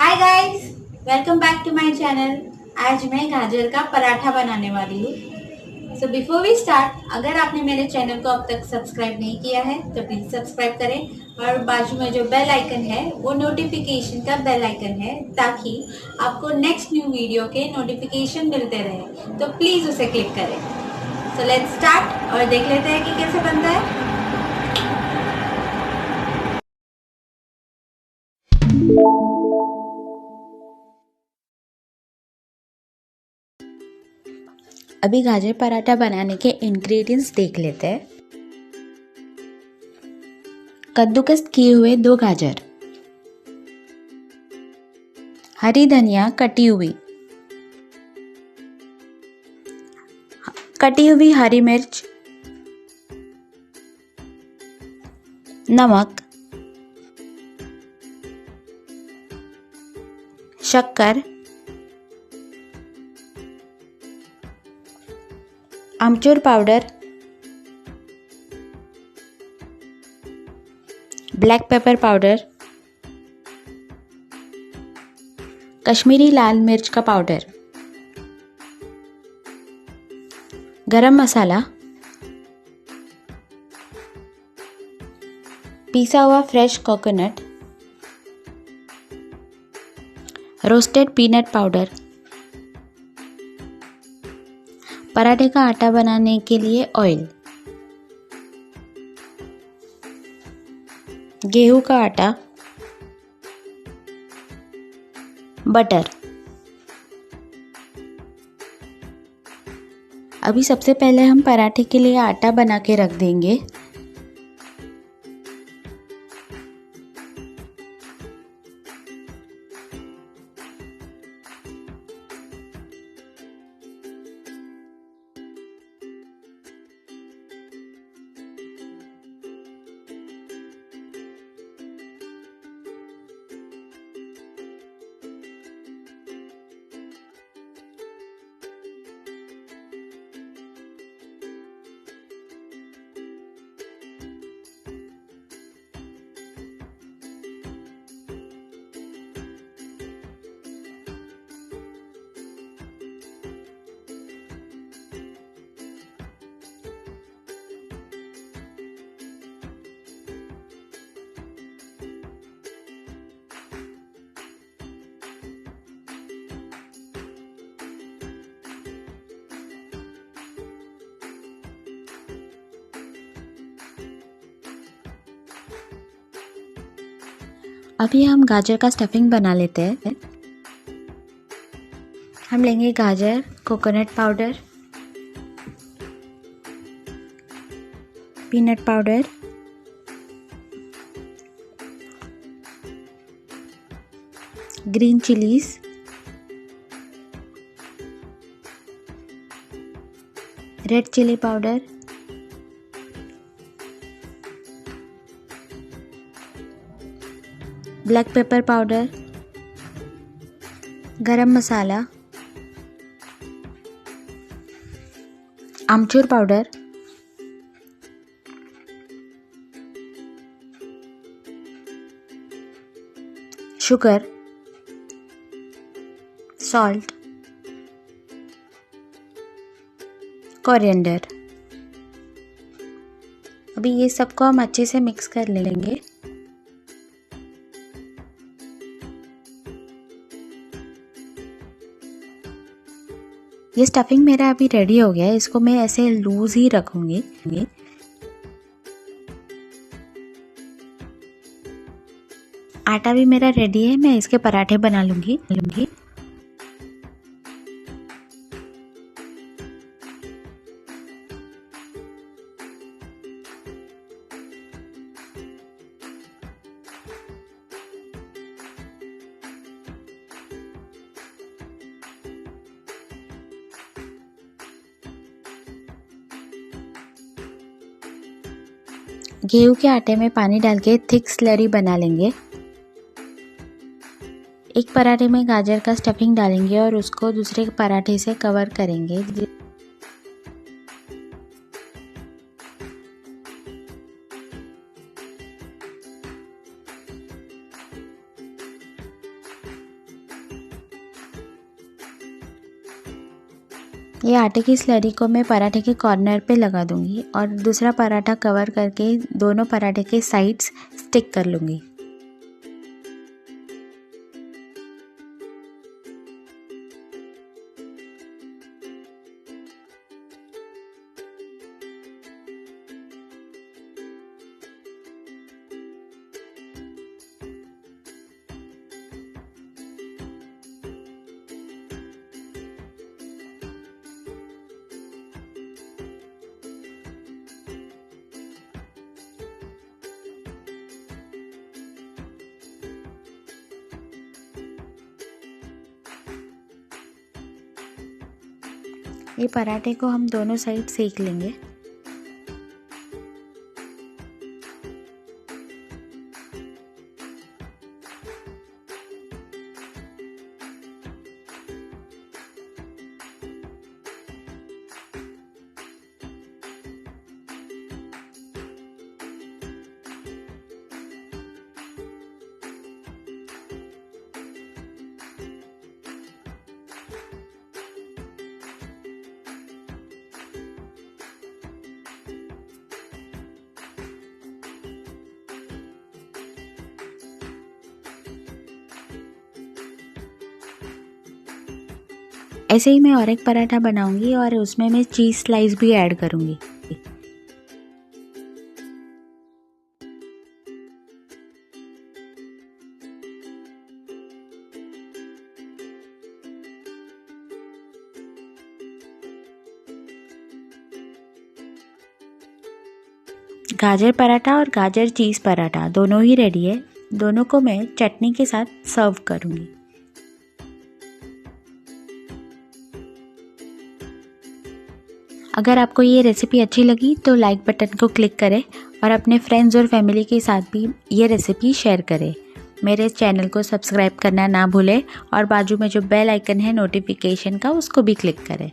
Hi guys, welcome back to my channel. आज मैं गाजर का पराठा बनाने वाली हूँ। सो बिफोर वी स्टार्ट, अगर आपने मेरे चैनल को अब तक सब्सक्राइब नहीं किया है तो प्लीज सब्सक्राइब करें और बाजू में जो बेल आइकन है वो नोटिफिकेशन का बेल आइकन है, ताकि आपको नेक्स्ट न्यू वीडियो के नोटिफिकेशन मिलते रहे। तो प्लीज उसे क्लिक करें। सो लेट्स स्टार्ट और देख लेते हैं कि कैसे बनता है। अभी गाजर पराठा बनाने के इंग्रेडिएंट्स देख लेते हैं। कद्दूकस किए हुए 2 गाजर, हरी धनिया कटी हुई हरी मिर्च, नमक, शक्कर, आमचूर powder, black pepper powder, Kashmiri लाल मिर्च का पाउडर, गरम मसाला, पिसा हुआ fresh coconut, roasted peanut powder. पराठे का आटा बनाने के लिए ऑयल, गेहूं का आटा, बटर। अभी सबसे पहले हम पराठे के लिए आटा बना के रख देंगे। अभी हम गाजर का स्टफिंग बना लेते हैं। हम लेंगे गाजर, coconut powder, peanut powder, green chillies, red chilli powder, black pepper powder, गरम masala, amchur powder, sugar, salt, coriander. अभी ये सबको हम अच्छे से मिक्स कर लेंगे। ये स्टफिंग मेरा अभी रेडी हो गया है। इसको मैं ऐसे लूज ही रखूंगी। आटा भी मेरा रेडी है, मैं इसके पराठे बना लूंगी। गेहूं के आटे में पानी डाल के थिक स्लरी बना लेंगे। एक पराठे में गाजर का स्टफिंग डालेंगे और उसको दूसरे पराठे से कवर करेंगे। ये आटे की स्लरी को मैं पराठे के कॉर्नर पे लगा दूंगी और दूसरा पराठा कवर करके दोनों पराठे के साइड्स स्टिक कर लूँगी। ये पराठे को हम दोनों साइड सेक लेंगे। ऐसे ही मैं और एक पराठा बनाऊंगी और उसमें मैं चीज़ स्लाइस भी ऐड करूंगी। गाजर पराठा और गाजर चीज़ पराठा दोनों ही रेडी है। दोनों को मैं चटनी के साथ सर्व करूंगी। अगर आपको ये रेसिपी अच्छी लगी तो लाइक बटन को क्लिक करें और अपने फ्रेंड्स और फैमिली के साथ भी ये रेसिपी शेयर करें। मेरे चैनल को सब्सक्राइब करना ना भूलें और बाजू में जो बेल आइकन है नोटिफिकेशन का, उसको भी क्लिक करें।